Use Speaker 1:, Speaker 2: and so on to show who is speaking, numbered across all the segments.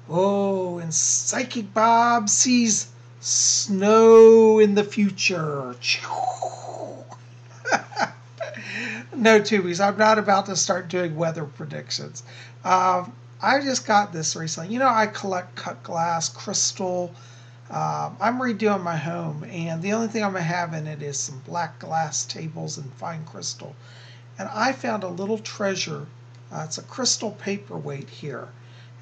Speaker 1: Oh, and Psychic Bob sees snow in the future. No, Tubies, I'm not about to start doing weather predictions. I just got this recently. You know, I collect cut glass, crystal. I'm redoing my home, and the only thing I'm going to have in it is some black glass tables and fine crystal. And I found a little treasure. It's a crystal paperweight here,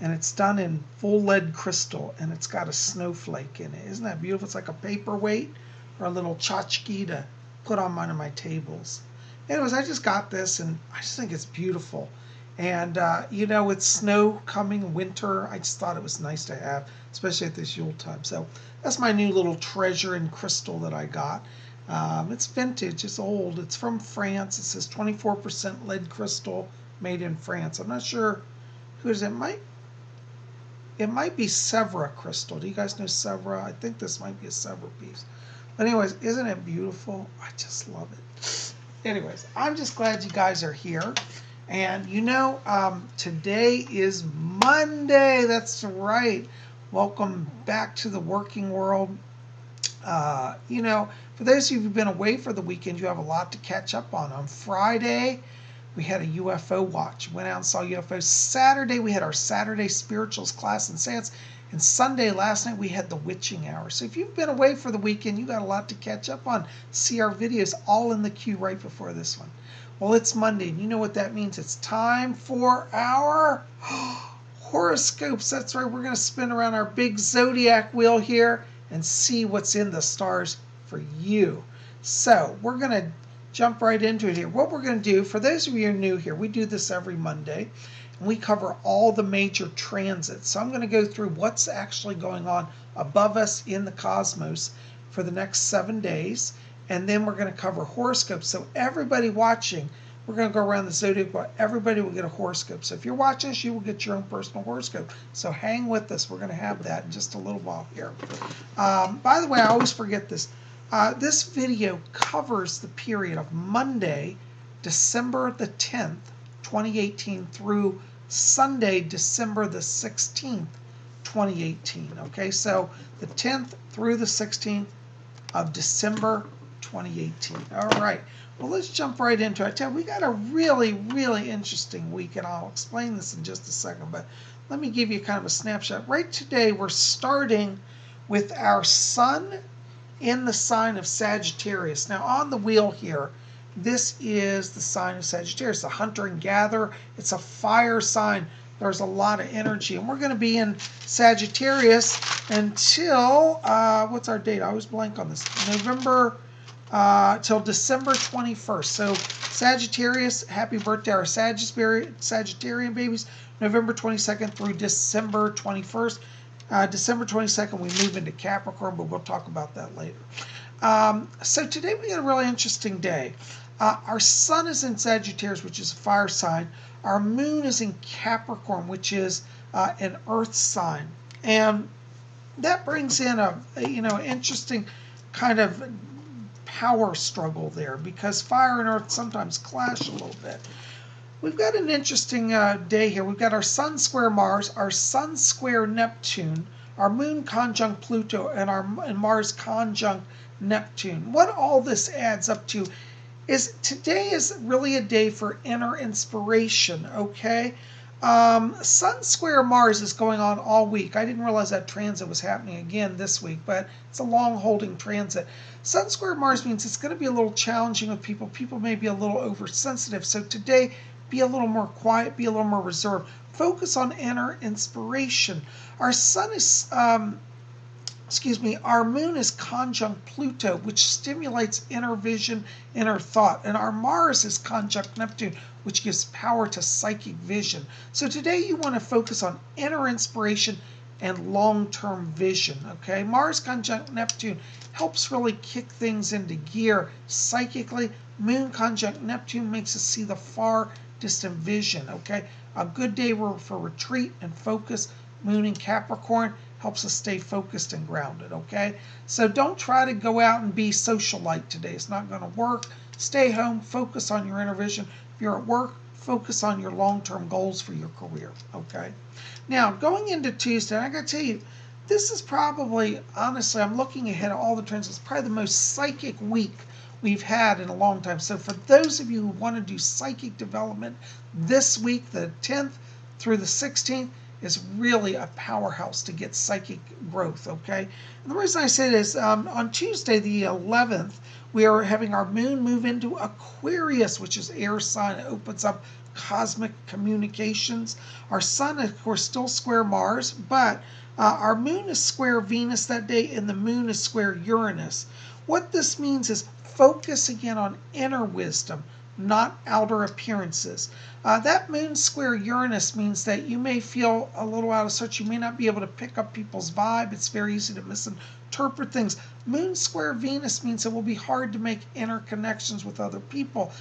Speaker 1: and it's done in full lead crystal, and it's got a snowflake in it. Isn't that beautiful? It's like a paperweight or a little tchotchke to put on one of my tables. Anyways, I just got this, and I just think it's beautiful. And, you know, with snow coming, winter, I just thought it was nice to have, especially at this Yule time. So that's my new little treasure in crystal that I got. It's vintage, it's old, it's from France. It says 24% lead crystal made in France. I'm not sure who it is. It might be Sevres crystal. Do you guys know Sevres? I think this might be a Sevres piece. But anyways, isn't it beautiful? I just love it. Anyways, I'm just glad you guys are here. And you know, today is Monday. That's right. Welcome back to the working world. You know, for those of you who've been away for the weekend, you have a lot to catch up on. On Friday, we had a UFO watch. Went out and saw UFOs. Saturday, we had our Saturday spirituals class in Science. And Sunday, last night, we had the witching hour. So if you've been away for the weekend, you got a lot to catch up on. See our videos all in the queue right before this one. Well, it's Monday, and you know what that means. It's time for our horoscopes. That's right. We're going to spin around our big Zodiac wheel here and see what's in the stars for you. So we're going to jump right into it here. What we're going to do, for those of you who are new here, we do this every Monday, and we cover all the major transits. So I'm going to go through what's actually going on above us in the cosmos for the next 7 days. And then we're going to cover horoscopes. So everybody watching, we're going to go around the zodiac, but everybody will get a horoscope. So if you're watching us, you will get your own personal horoscope. So hang with us. We're going to have that in just a little while here. By the way, I always forget this. This video covers the period of Monday, December the 10th, 2018 through Sunday, December the 16th, 2018. Okay, so the 10th through the 16th of December 2018. All right. Well, let's jump right into it. I tell you, we got a really, really interesting week, and I'll explain this in just a second, but let me give you kind of a snapshot. Right today, we're starting with our sun in the sign of Sagittarius. Now, on the wheel here, this is the sign of Sagittarius, the hunter and gatherer. It's a fire sign. There's a lot of energy, and we're going to be in Sagittarius until, what's our date? I always blank on this. November, till December 21st. So Sagittarius, happy birthday, our Sagittarian babies, November 22nd through December 21st. December 22nd, we move into Capricorn, but we'll talk about that later. So today we got a really interesting day. Our sun is in Sagittarius, which is a fire sign. Our moon is in Capricorn, which is an earth sign. And that brings in a interesting kind of power struggle there, because fire and earth sometimes clash a little bit. We've got an interesting day here. We've got our sun square Mars, our sun square Neptune, our moon conjunct Pluto, and Mars conjunct Neptune. What all this adds up to is today is really a day for inner inspiration, okay? Sun square Mars is going on all week. I didn't realize that transit was happening again this week, but it's a long holding transit. Sun square Mars means it's going to be a little challenging with people. People may be a little oversensitive. So today, be a little more quiet, be a little more reserved. Focus on inner inspiration. Our sun is, our moon is conjunct Pluto, which stimulates inner vision, inner thought. And our Mars is conjunct Neptune, which gives power to psychic vision. So today you want to focus on inner inspiration and long-term vision, okay? Mars conjunct Neptune helps really kick things into gear psychically. Moon conjunct Neptune makes us see the far distant vision, okay? A good day for retreat and focus. Moon in Capricorn helps us stay focused and grounded, okay? So don't try to go out and be socialite today. It's not going to work. Stay home, focus on your inner vision. If you're at work, focus on your long-term goals for your career, okay? Now, going into Tuesday, I got to tell you, this is probably, honestly, I'm looking ahead at all the trends, it's probably the most psychic week we've had in a long time. So for those of you who want to do psychic development this week, the 10th through the 16th, is really a powerhouse to get psychic growth, okay? And the reason I say this, on Tuesday the 11th, we are having our moon move into Aquarius, which is air sign. It opens up cosmic communications. Our sun, of course, still square Mars, but our moon is square Venus that day, and the moon is square Uranus. What this means is focus again on inner wisdom, not outer appearances. That moon square Uranus means that you may feel a little out of sorts. You may not be able to pick up people's vibe. It's very easy to misinterpret things. Moon square Venus means it will be hard to make inner connections with other people.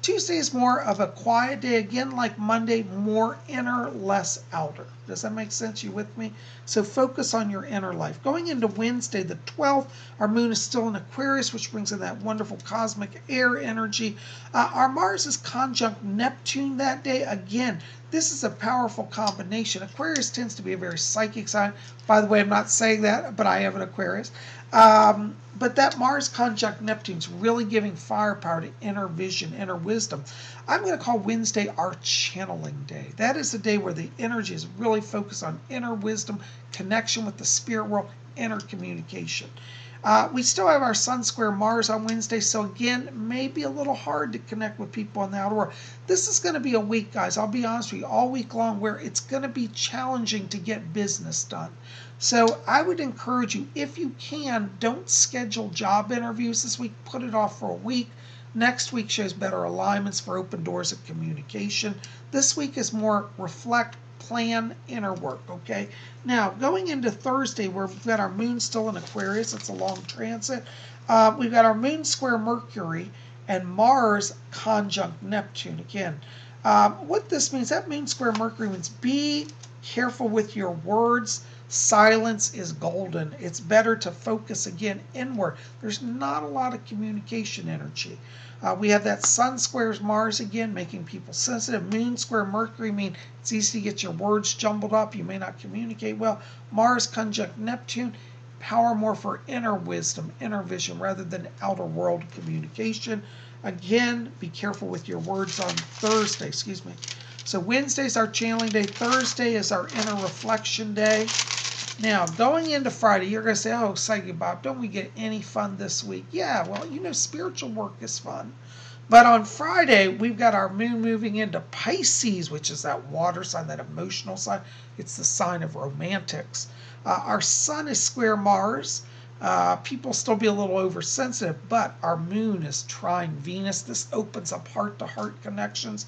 Speaker 1: Tuesday is more of a quiet day, again like Monday, more inner, less outer. Does that make sense? You with me? So focus on your inner life. Going into Wednesday, the 12th, our moon is still in Aquarius, which brings in that wonderful cosmic air energy. Our Mars is conjunct Neptune that day. Again, this is a powerful combination. Aquarius tends to be a very psychic sign. By the way, I'm not saying that, but I have an Aquarius. But that Mars conjunct Neptune is really giving firepower to inner vision, inner wisdom. I'm going to call Wednesday our channeling day. That is the day where the energy is really focused on inner wisdom, connection with the spirit world, inner communication. We still have our Sun square Mars on Wednesday, so again, maybe a little hard to connect with people in the outer world. This is going to be a week, guys, I'll be honest with you, all week long, where it's going to be challenging to get business done. So I would encourage you, if you can, don't schedule job interviews this week. Put it off for a week. Next week shows better alignments for open doors of communication. This week is more reflect, plan, inner work, okay? Now, going into Thursday, where we've got our moon still in Aquarius, it's a long transit. We've got our moon square Mercury and Mars conjunct Neptune again. What this means, that moon square Mercury means be careful with your words. Silence is golden. It's better to focus again inward. There's not a lot of communication energy. We have that Sun squares Mars again, making people sensitive. Moon square Mercury means it's easy to get your words jumbled up. You may not communicate well. Mars conjunct Neptune, power more for inner wisdom, inner vision, rather than outer world communication. Again, be careful with your words on Thursday. Excuse me. So Wednesday's our channeling day. Thursday is our inner reflection day. Now, going into Friday, you're going to say, oh, Psychic Bob, don't we get any fun this week? Yeah, well, you know, spiritual work is fun. But on Friday, we've got our moon moving into Pisces, which is that water sign, that emotional sign. It's the sign of romantics. Our sun is square Mars. People still be a little oversensitive, but our moon is trine Venus. This opens up heart-to-heart connections.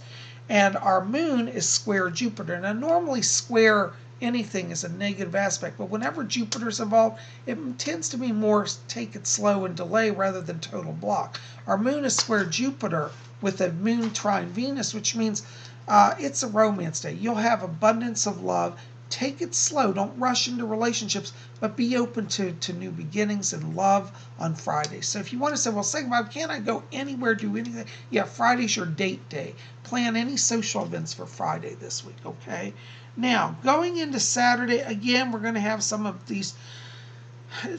Speaker 1: And our moon is square Jupiter. Now, normally square anything is a negative aspect, but whenever Jupiter's involved, it tends to be more take it slow and delay rather than total block. Our moon is square Jupiter with a moon trine Venus, which means it's a romance day. You'll have abundance of love. Take it slow. Don't rush into relationships, but be open to new beginnings and love on Friday. So if you want to say, well, Psychic Bob, can't I go anywhere, do anything? Yeah, Friday's your date day. Plan any social events for Friday this week, okay? Now, going into Saturday, again, we're going to have some of these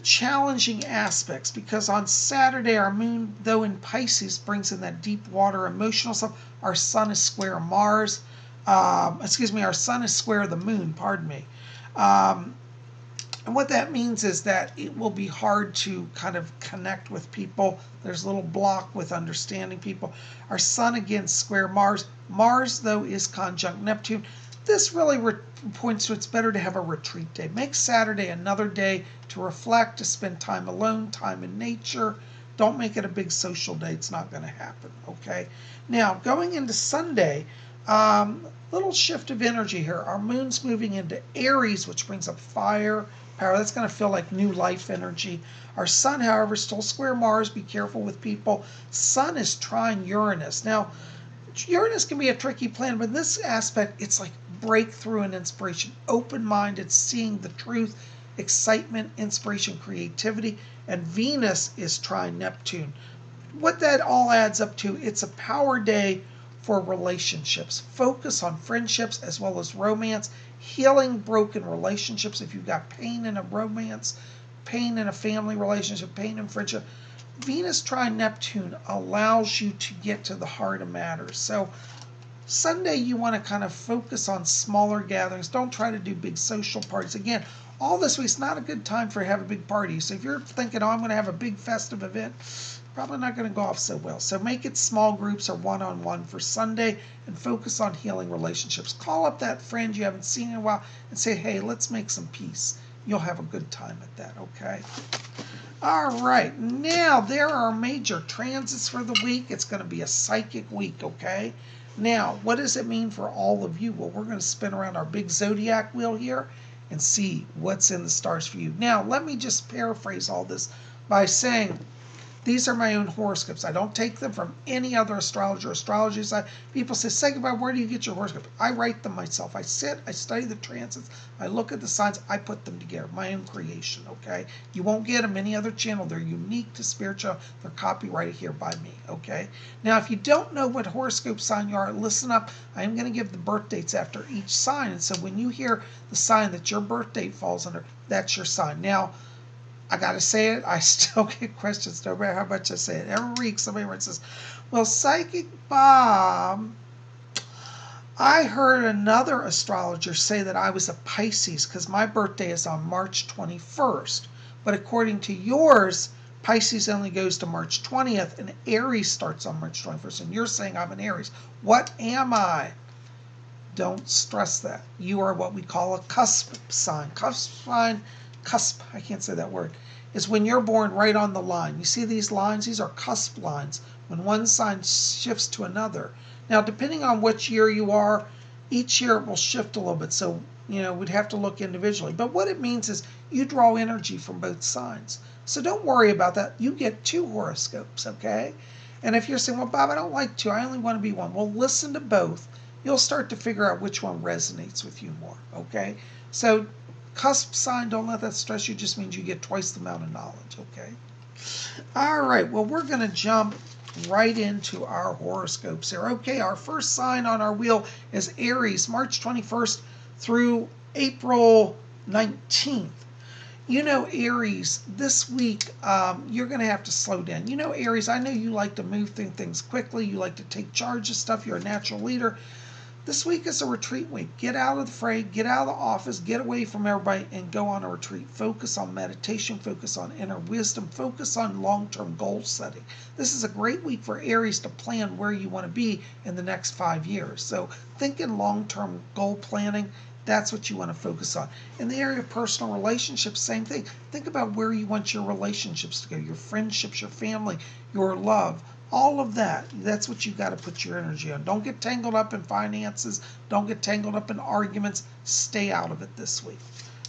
Speaker 1: challenging aspects because on Saturday, our moon, though in Pisces, brings in that deep water emotional stuff. Our sun is square Mars. Our sun is square the moon, pardon me. And what that means is that it will be hard to kind of connect with people. There's a little block with understanding people. Our sun, again, square Mars. Mars, though, is conjunct Neptune. This really points to it's better to have a retreat day. Make Saturday another day to reflect, to spend time alone, time in nature. Don't make it a big social day. It's not going to happen, okay? Now, going into Sunday, little shift of energy here. Our moon's moving into Aries, which brings up fire, power. That's going to feel like new life energy. Our sun, however, still square Mars. Be careful with people. Sun is trine Uranus. Now, Uranus can be a tricky planet, but in this aspect, it's like breakthrough and inspiration. Open-minded, seeing the truth, excitement, inspiration, creativity. And Venus is trine Neptune. What that all adds up to, it's a power day for relationships. Focus on friendships as well as romance, healing broken relationships. If you've got pain in a romance, pain in a family relationship, pain in friendship, Venus trine Neptune allows you to get to the heart of matters. So Sunday, you want to kind of focus on smaller gatherings. Don't try to do big social parties. Again, all this week's not a good time for have a big party. So if you're thinking, oh, I'm going to have a big festive event, probably not going to go off so well. So make it small groups or one-on-one for Sunday and focus on healing relationships. Call up that friend you haven't seen in a while and say, hey, let's make some peace. You'll have a good time at that, okay? All right, now there are major transits for the week. It's going to be a psychic week, okay? Now, what does it mean for all of you? Well, we're going to spin around our big Zodiac wheel here and see what's in the stars for you. Now, let me just paraphrase all this by saying these are my own horoscopes. I don't take them from any other astrologer or astrology site. People say goodbye, where do you get your horoscope? I write them myself. I sit, I study the transits, I look at the signs, I put them together. My own creation, okay? You won't get them any other channel. They're unique to spiritual. They're copyrighted here by me, okay? Now, if you don't know what horoscope sign you are, listen up. I am going to give the birth dates after each sign. And so when you hear the sign that your birth date falls under, that's your sign. Now, I got to say it, I still get questions no matter how much I say it. Every week somebody says, well, Psychic Bob, I heard another astrologer say that I was a Pisces because my birthday is on March 21st. But according to yours, Pisces only goes to March 20th and Aries starts on March 21st. And you're saying I'm an Aries. What am I? Don't stress that. You are what we call a cusp sign. Cusp, I can't say that word, is when you're born right on the line. You see these lines? These are cusp lines, when one sign shifts to another. Now, depending on which year you are, each year it will shift a little bit. So, we'd have to look individually. But what it means is you draw energy from both signs. So don't worry about that. You get 2 horoscopes, okay? And if you're saying, well, Bob, I don't like 2. I only want to be 1. Well, listen to both. You'll start to figure out which one resonates with you more, okay? So cusp sign, don't let that stress you. Just means you get twice the amount of knowledge, okay? All right, well, we're going to jump right into our horoscopes here. Okay, our first sign on our wheel is Aries, March 21st through April 19th. Aries, this week, you're going to have to slow down. Aries, I know you like to move things quickly. You like to take charge of stuff. You're a natural leader. This week is a retreat week. Get out of the fray, get out of the office, get away from everybody, and go on a retreat. Focus on meditation, focus on inner wisdom, focus on long-term goal setting. This is a great week for Aries to plan where you want to be in the next 5 years. So think in long-term goal planning. That's what you want to focus on. In the area of personal relationships, same thing. Think about where you want your relationships to go, your friendships, your family, your love. All of that, that's what you've got to put your energy on. Don't get tangled up in finances. Don't get tangled up in arguments. Stay out of it this week,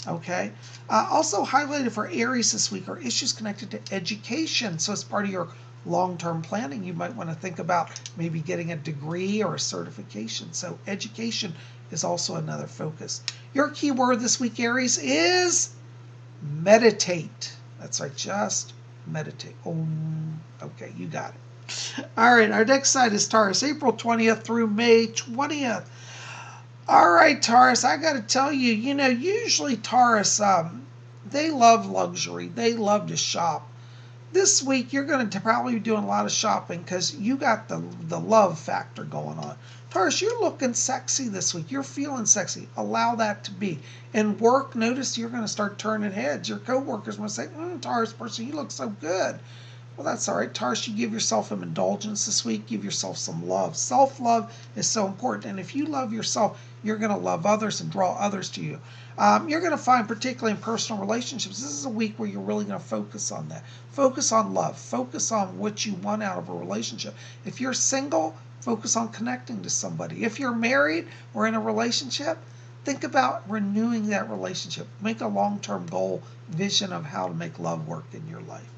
Speaker 1: okay? Also highlighted for Aries this week are issues connected to education. So as part of your long-term planning, you might want to think about maybe getting a degree or a certification. So education is also another focus. Your key word this week, Aries, is meditate. That's right, just meditate. Okay, you got it. All right, our next sign is Taurus, April 20th through May 20th. All right, Taurus, I got to tell you, usually Taurus, they love luxury. They love to shop. This week, you're going to probably be doing a lot of shopping because you got the love factor going on. Taurus, you're looking sexy this week. You're feeling sexy. Allow that to be. In work, notice you're going to start turning heads. Your coworkers will say, Taurus person, you look so good. Well, that's all right. Taurus, you give yourself an indulgence this week. Give yourself some love. Self-love is so important. And if you love yourself, you're going to love others and draw others to you. You're going to find, particularly in personal relationships, this is a week where you're really going to focus on that. Focus on love. Focus on what you want out of a relationship. If you're single, focus on connecting to somebody. If you're married or in a relationship, think about renewing that relationship. Make a long-term goal, vision of how to make love work in your life.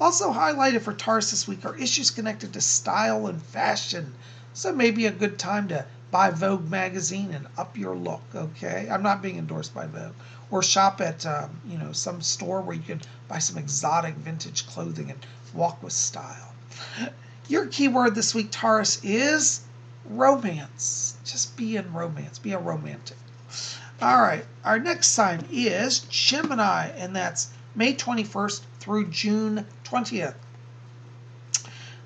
Speaker 1: Also highlighted for Taurus this week are issues connected to style and fashion. So maybe a good time to buy Vogue magazine and up your look, okay? I'm not being endorsed by Vogue. Or shop at, some store where you can buy some exotic vintage clothing and walk with style. Your keyword this week, Taurus, is romance. Just be in romance. Be a romantic. All right. Our next sign is Gemini, and that's May 21st through June 20th.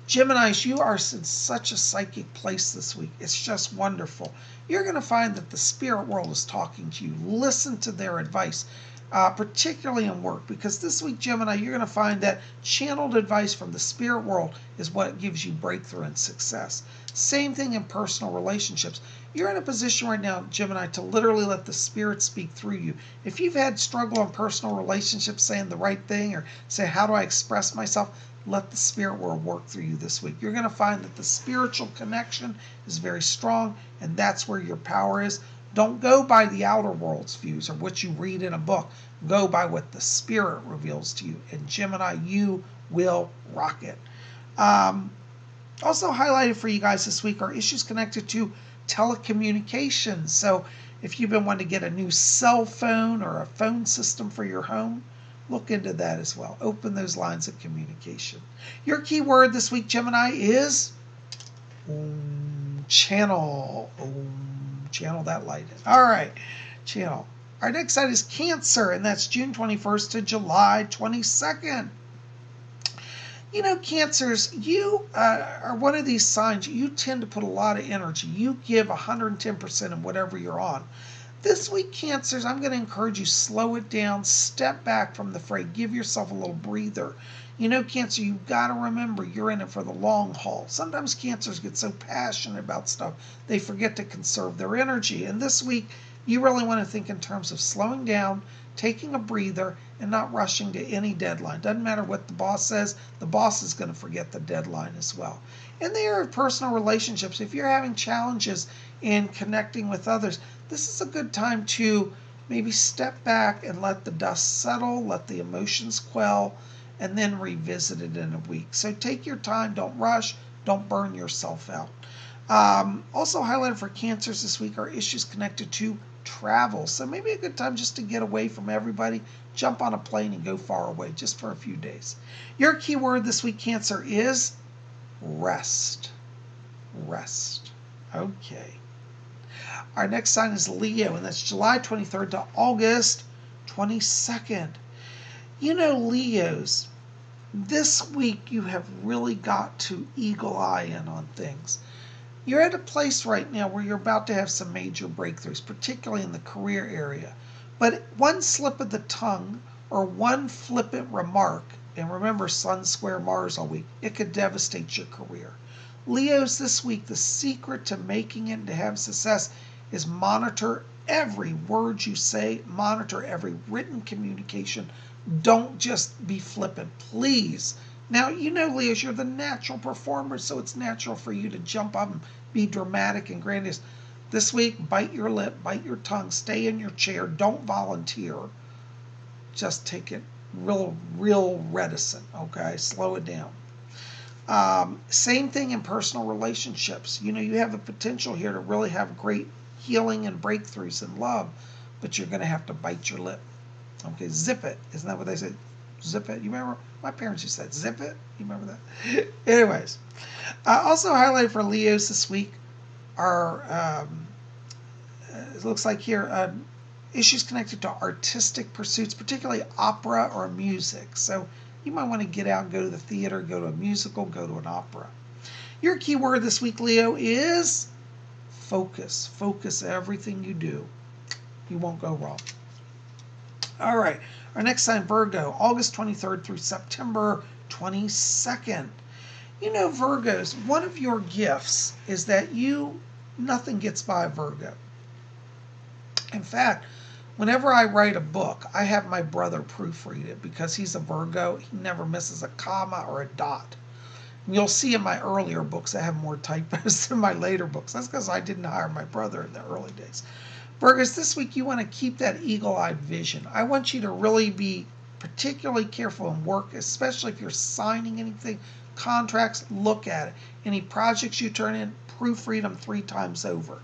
Speaker 1: Geminis, you are in such a psychic place this week. It's just wonderful. You're going to find that the spirit world is talking to you. Listen to their advice, particularly in work, because this week, Gemini, you're going to find that channeled advice from the spirit world is what gives you breakthrough and success. Same thing in personal relationships. You're in a position right now, Gemini, to literally let the spirit speak through you. If you've had struggle in personal relationships, saying the right thing or say, how do I express myself? Let the spirit world work through you this week. You're going to find that the spiritual connection is very strong, and that's where your power is. Don't go by the outer world's views or what you read in a book. Go by what the spirit reveals to you. And Gemini, you will rock it. Also highlighted for you guys this week are issues connected to telecommunications. So if you've been wanting to get a new cell phone or a phone system for your home, look into that as well. Open those lines of communication. Your key word this week, Gemini, is channel. Channel that light in. All right, channel. Our next sign is Cancer, and that's June 21st to July 22nd. You know, Cancers, you are one of these signs, you tend to put a lot of energy. You give 110% in whatever you're on. This week, Cancers, I'm going to encourage you, slow it down, step back from the fray, give yourself a little breather. You know, Cancer, you've got to remember you're in it for the long haul. Sometimes Cancers get so passionate about stuff, they forget to conserve their energy. And this week, you really want to think in terms of slowing down, taking a breather, and not rushing to any deadline. Doesn't matter what the boss says, the boss is going to forget the deadline as well. In the area of personal relationships, if you're having challenges in connecting with others, this is a good time to maybe step back and let the dust settle, let the emotions quell, and then revisit it in a week. So take your time, don't rush, don't burn yourself out. Also highlighted for Cancers this week are issues connected to travel. So maybe a good time just to get away from everybody, jump on a plane and go far away just for a few days. Your key word this week, Cancer, is rest. Rest. Okay. Our next sign is Leo, and that's July 23rd to August 22nd. You know, Leos, this week you have really got to eagle eye in on things. You're at a place right now where you're about to have some major breakthroughs, particularly in the career area. But one slip of the tongue or one flippant remark, and remember Sun square Mars all week, it could devastate your career. Leos, this week, the secret to making it and to have success is monitor every word you say, monitor every written communication. Don't just be flippant, please. Now, you know, Leos, you're the natural performer, so it's natural for you to jump up and be dramatic and grandiose. This week, bite your lip, bite your tongue, stay in your chair, don't volunteer. Just take it real reticent, okay? Slow it down. Same thing in personal relationships. You know, you have the potential here to really have great healing and breakthroughs in love, but you're going to have to bite your lip. Okay, zip it. Isn't that what they say? Zip it. You remember? My parents used to say, zip it. You remember that? Anyways, also highlighted for Leos this week are, it looks like here, issues connected to artistic pursuits, particularly opera or music. So you might want to get out and go to the theater, go to a musical, go to an opera. Your key word this week, Leo, is focus. Focus everything you do. You won't go wrong. All right. Our next sign, Virgo, August 23rd through September 22nd. You know, Virgos, one of your gifts is that nothing gets by Virgo. In fact, whenever I write a book, I have my brother proofread it because he's a Virgo. He never misses a comma or a dot. And you'll see in my earlier books I have more typos than my later books. That's because I didn't hire my brother in the early days. Virgos, this week you want to keep that eagle-eyed vision. I want you to really be particularly careful in work, especially if you're signing anything, contracts, look at it. Any projects you turn in, proofread them 3 times over.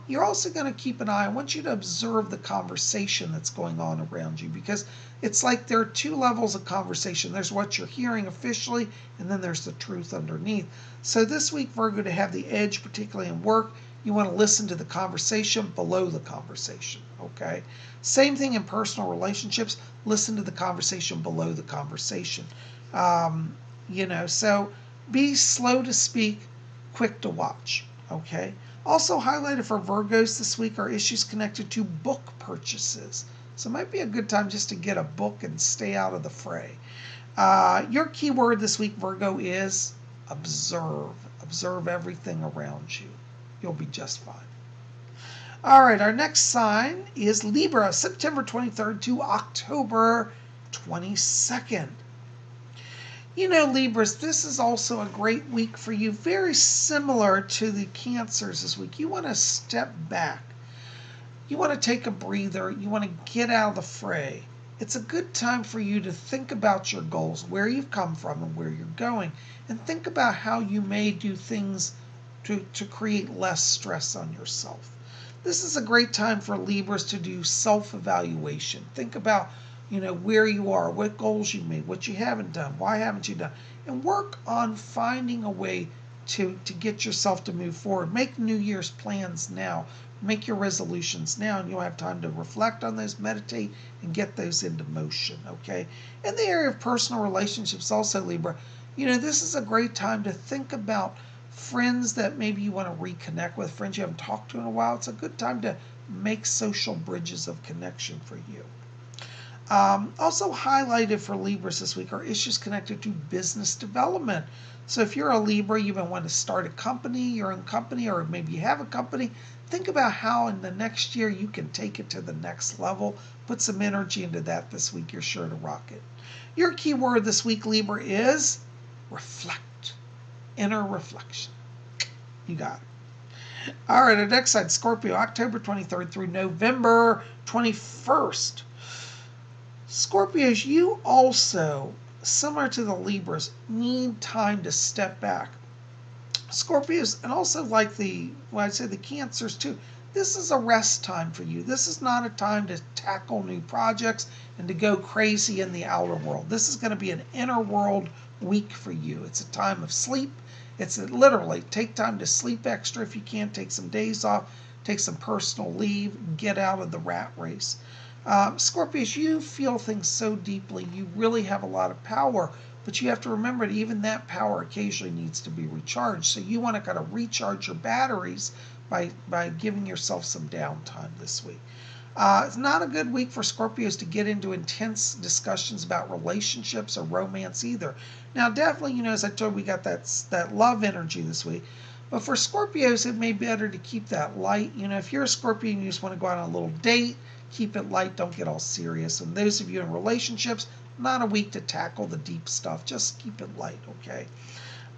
Speaker 1: You're also going to keep an eye. I want you to observe the conversation that's going on around you, because it's like there are two levels of conversation. There's what you're hearing officially, and then there's the truth underneath. So this week, Virgo, to have the edge, particularly in work, you want to listen to the conversation below the conversation, okay? Same thing in personal relationships. Listen to the conversation below the conversation. So be slow to speak, quick to watch, okay? Also highlighted for Virgos this week are issues connected to book purchases. So it might be a good time just to get a book and stay out of the fray. Your key word this week, Virgo, is observe. Observe everything around you. You'll be just fine. All right, our next sign is Libra, September 23rd to October 22nd. Libras, this is also a great week for you, very similar to the Cancers this week. You want to step back. You want to take a breather. You want to get out of the fray. It's a good time for you to think about your goals, where you've come from and where you're going, and think about how you may do things to create less stress on yourself. This is a great time for Libras to do self-evaluation. Think about where you are, what goals you made, what you haven't done, why haven't you done, and work on finding a way to get yourself to move forward. Make New Year's plans now. Make your resolutions now, and you'll have time to reflect on those, meditate, and get those into motion, okay? In the area of personal relationships also, Libra, this is a great time to think about friends that maybe you want to reconnect with, friends you haven't talked to in a while. It's a good time to make social bridges of connection for you. Also highlighted for Libras this week are issues connected to business development. So if you're a Libra, you've been wanting to start a company, you're in company, or maybe you have a company, think about how in the next year you can take it to the next level. Put some energy into that this week. You're sure to rock it. Your key word this week, Libra, is reflect. Inner reflection. You got it. All right, our next side, Scorpio, October 23rd through November 21st. Scorpios, you also, similar to the Libras, need time to step back. Scorpios, and also like I'd say the Cancers too, this is a rest time for you. This is not a time to tackle new projects and to go crazy in the outer world. This is going to be an inner world week for you. It's a time of sleep. It's literally take time to sleep extra if you can, take some days off, take some personal leave, get out of the rat race. Scorpios, you feel things so deeply. You really have a lot of power, but you have to remember that even that power occasionally needs to be recharged. So you want to kind of recharge your batteries by giving yourself some downtime this week. It's not a good week for Scorpios to get into intense discussions about relationships or romance either. Now, definitely, as I told you, we got that love energy this week. But for Scorpios, it may be better to keep that light. If you're a Scorpio and you just want to go on a little date, keep it light. Don't get all serious. And those of you in relationships, not a week to tackle the deep stuff. Just keep it light, okay?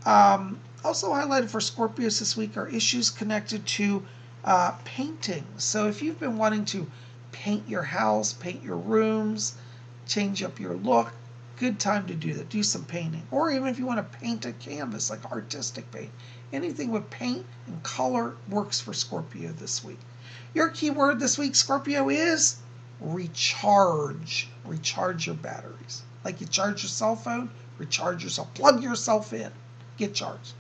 Speaker 1: Also highlighted for Scorpios this week are issues connected to painting. So if you've been wanting to paint your house, paint your rooms, change up your look, good time to do that. Do some painting. Or even if you want to paint a canvas, like artistic paint. Anything with paint and color works for Scorpio this week. Your key word this week, Scorpio, is recharge. Recharge your batteries. Like you charge your cell phone, recharge yourself. Plug yourself in. Get charged.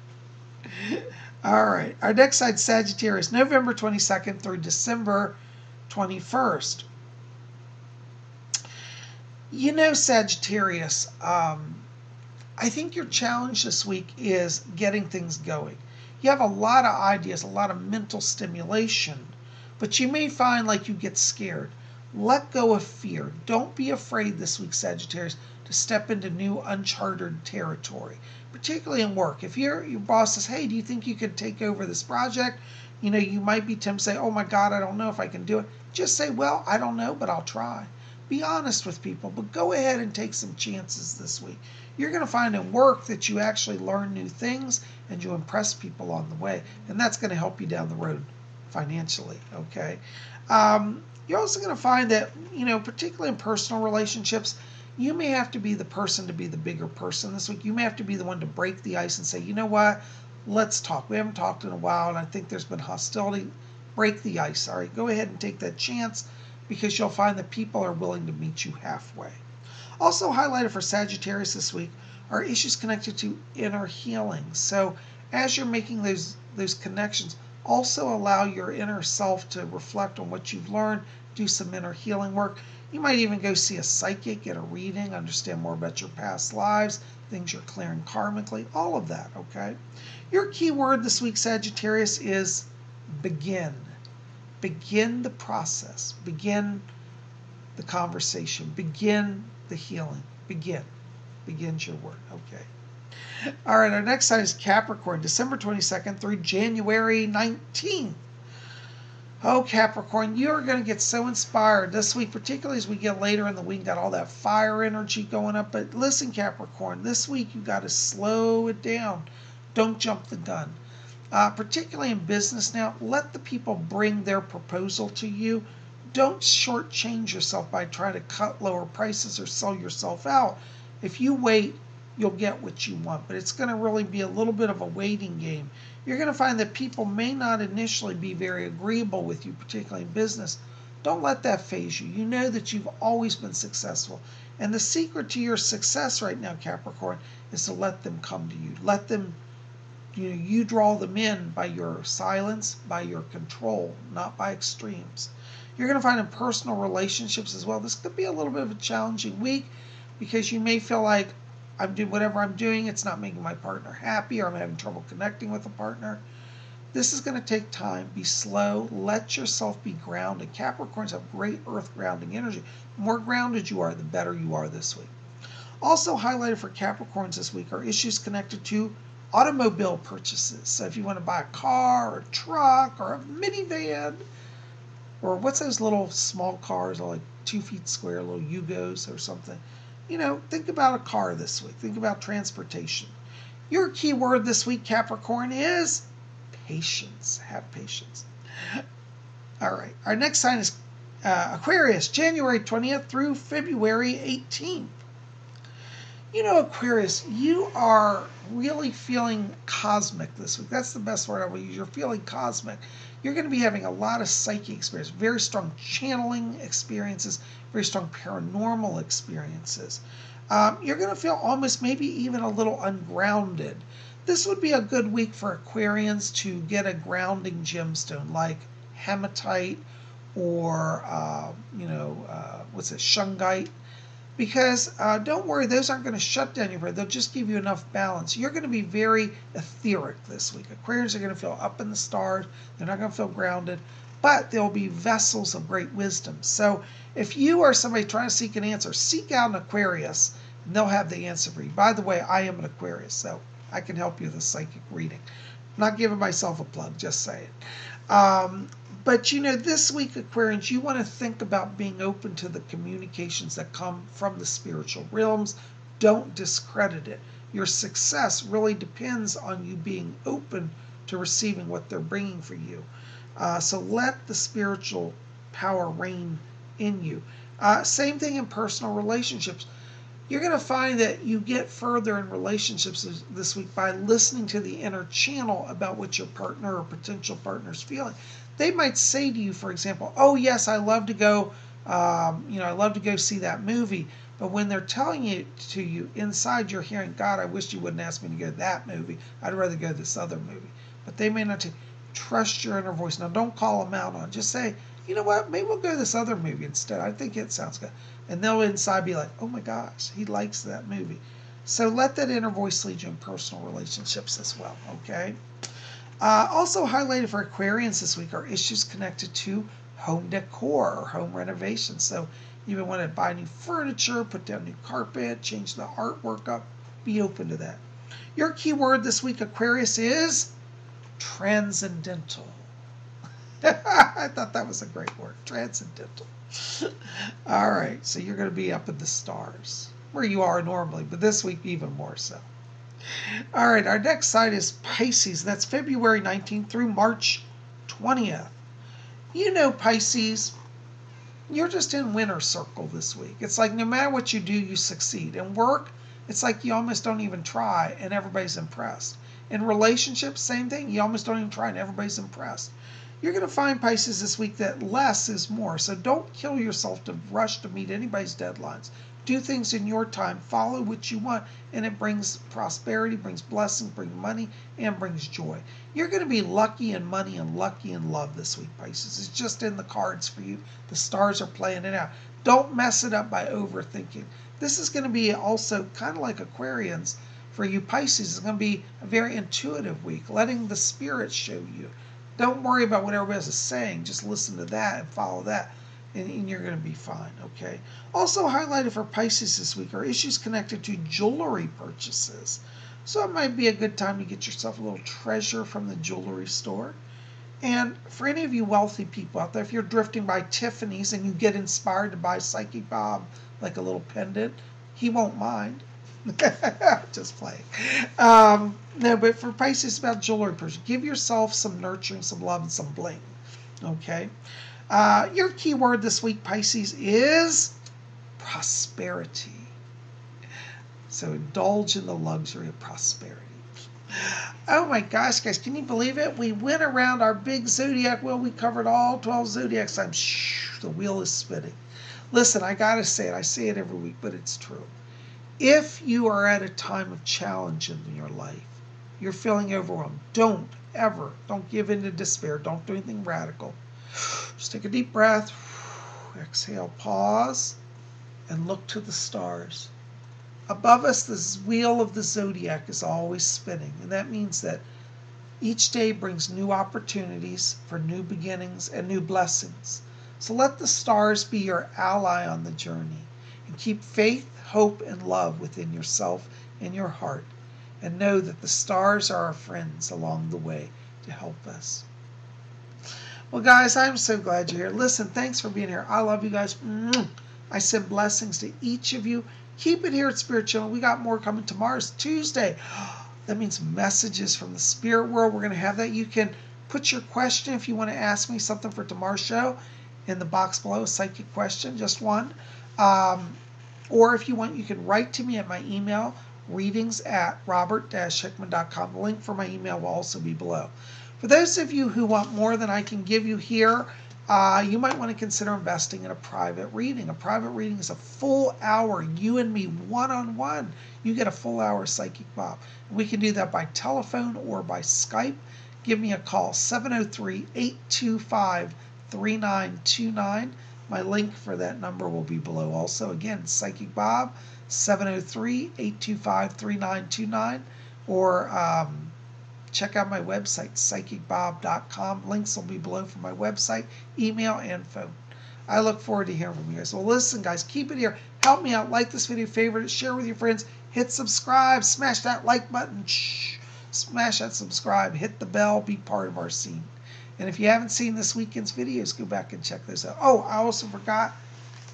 Speaker 1: All right. Our next side, Sagittarius, November 22nd through December 21st. Sagittarius, I think your challenge this week is getting things going. You have a lot of ideas, a lot of mental stimulation, but you may find like you get scared. Let go of fear. Don't be afraid this week, Sagittarius, to step into new uncharted territory, particularly in work. If your boss says, hey, do you think you could take over this project? You might be tempted to say, oh my God, I don't know if I can do it. Just say, well, I don't know, but I'll try. Be honest with people, but go ahead and take some chances this week. You're going to find in work that you actually learn new things and you impress people on the way, and that's going to help you down the road financially, okay? You're also going to find that, particularly in personal relationships, you may have to be the person to be the bigger person this week. You may have to be the one to break the ice and say, you know what, let's talk. We haven't talked in a while, and I think there's been hostility. break the ice. All right, go ahead and take that chance because you'll find that people are willing to meet you halfway. Also highlighted for Sagittarius this week are issues connected to inner healing. So as you're making those connections, also allow your inner self to reflect on what you've learned, do some inner healing work. You might even go see a psychic, get a reading, understand more about your past lives, things you're clearing karmically, all of that, okay? Your key word this week, Sagittarius, is begin. Begin the process. Begin the conversation. Begin the healing. Begin. Begin's your word, okay? All right, our next sign is Capricorn, December 22nd through January 19th. Oh, Capricorn, you're going to get so inspired this week, particularly as we get later in the week, got all that fire energy going up. But listen, Capricorn, this week you got to slow it down. Don't jump the gun. Particularly in business now, let the people bring their proposal to you. Don't shortchange yourself by trying to cut lower prices or sell yourself out. If you wait, you'll get what you want, but it's going to really be a little bit of a waiting game. You're going to find that people may not initially be very agreeable with you, particularly in business. Don't let that faze you. You know that you've always been successful. And the secret to your success right now, Capricorn, is to let them come to you. Let them, you draw them in by your silence, by your control, not by extremes. You're going to find in personal relationships as well, this could be a little bit of a challenging week because you may feel like I'm doing whatever I'm doing, it's not making my partner happy, or I'm having trouble connecting with a partner. This is going to take time. Be slow. Let yourself be grounded. Capricorns have great earth grounding energy. The more grounded you are, the better you are this week. Also highlighted for Capricorns this week are issues connected to automobile purchases. So if you want to buy a car or a truck or a minivan, or what's those little small cars, like 2 feet square, little Yugos or something. Think about a car this week. Think about transportation. Your key word this week, Capricorn, is patience. Have patience. All right. Our next sign is Aquarius, January 20th through February 18th. Aquarius, you are really feeling cosmic this week. That's the best word I will use. You're feeling cosmic. You're going to be having a lot of psychic experience, very strong channeling experiences, very strong paranormal experiences. You're going to feel almost maybe even a little ungrounded. This would be a good week for Aquarians to get a grounding gemstone like hematite or, what's it, shungite. Because don't worry, those aren't going to shut down your brain. They'll just give you enough balance. You're going to be very etheric this week. Aquarians are going to feel up in the stars. They're not going to feel grounded, but they'll be vessels of great wisdom. So if you are somebody trying to seek an answer, seek out an Aquarius, and they'll have the answer for you. By the way, I am an Aquarius, so I can help you with a psychic reading. I'm not giving myself a plug, just saying. But this week, Aquarians, you want to think about being open to the communications that come from the spiritual realms. Don't discredit it. Your success really depends on you being open to receiving what they're bringing for you. So let the spiritual power reign in you. Same thing in personal relationships. You're going to find that you get further in relationships this week by listening to the inner channel about what your partner or potential partner is feeling. They might say to you, for example, oh, yes, I love to go, I love to go see that movie. But when they're telling it to you, inside you're hearing, God, I wish you wouldn't ask me to go to that movie. I'd rather go to this other movie. But they may not trust your inner voice. Now, don't call them out on it. Just say, you know what, maybe we'll go to this other movie instead. I think it sounds good. And they'll inside be like, oh my gosh, he likes that movie. So let that inner voice lead you in personal relationships as well, okay? Also highlighted for Aquarians this week are issues connected to home decor or home renovation. So you may want to buy new furniture, put down new carpet, change the artwork up. Be open to that. Your key word this week, Aquarius, is transcendental. I thought that was a great word, transcendental. All right, so you're going to be up in the stars, where you are normally, but this week even more so. All right, our next sign is Pisces. That's February 19th through March 20th. Pisces, you're just in winner circle this week. It's like no matter what you do, you succeed. In work, it's like you almost don't even try and everybody's impressed. In relationships, same thing. You almost don't even try and everybody's impressed. You're going to find, Pisces, this week that less is more. So don't kill yourself to rush to meet anybody's deadlines. Do things in your time. Follow what you want, and it brings prosperity, brings blessings, brings money, and brings joy. You're going to be lucky in money and lucky in love this week, Pisces. It's just in the cards for you. The stars are playing it out. Don't mess it up by overthinking. This is going to be also kind of like Aquarians. For you Pisces, it's going to be a very intuitive week, letting the spirits show you. Don't worry about what everybody else is saying. Just listen to that and follow that, and you're going to be fine, okay? Also highlighted for Pisces this week are issues connected to jewelry purchases. So it might be a good time to get yourself a little treasure from the jewelry store. And for any of you wealthy people out there, if you're drifting by Tiffany's and you get inspired to buy Psychic Bob like a little pendant, he won't mind. Just playing. No, but for Pisces, about jewelry purchase, give yourself some nurturing, some love, and some bling. Okay. Your key word this week, Pisces, is prosperity. So indulge in the luxury of prosperity. Oh my gosh, guys, can you believe it? We went around our big zodiac wheel. We covered all 12 zodiac signs. Shh, the wheel is spinning. Listen, I got to say it. I say it every week, but it's true. If you are at a time of challenge in your life, you're feeling overwhelmed, don't give in to despair. Don't do anything radical. Just take a deep breath. Exhale, pause, and look to the stars. Above us, this wheel of the zodiac is always spinning, and that means that each day brings new opportunities for new beginnings and new blessings. So let the stars be your ally on the journey, and keep faith, hope, and love within yourself and your heart, and know that the stars are our friends along the way to help us. Well, guys, I'm so glad you're here. Listen, thanks for being here. I love you guys. I send blessings to each of you. Keep it here at Spirit Channel. We got more coming. Tomorrow's Tuesday. That means messages from the spirit world. We're going to have that. You can put your question if you want to ask me something for tomorrow's show in the box below, a psychic question, just one. Or if you want, you can write to me at my email, readings@robert-hickman.com. The link for my email will also be below. For those of you who want more than I can give you here, you might want to consider investing in a private reading. A private reading is a full hour, you and me, one-on-one. You get a full hour of Psychic Bob. We can do that by telephone or by Skype. Give me a call, 703-825-3929. My link for that number will be below also. Again, Psychic Bob, 703-825-3929. Or check out my website, psychicbob.com. Links will be below for my website, email, and phone. I look forward to hearing from you guys. Well, listen, guys, keep it here. Help me out. Like this video, favorite it, share with your friends. Hit subscribe. Smash that like button. Smash that subscribe. Hit the bell. Be part of our scene. And if you haven't seen this weekend's videos, go back and check those out. Oh, I also forgot.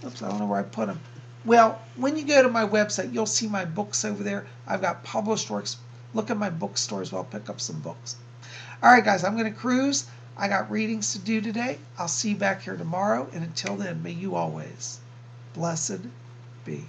Speaker 1: Oops, I don't know where I put them. Well, when you go to my website, you'll see my books over there. I've got published works. Look at my bookstore as well. Pick up some books. All right, guys, I'm going to cruise. I got readings to do today. I'll see you back here tomorrow. And until then, may you always blessed be.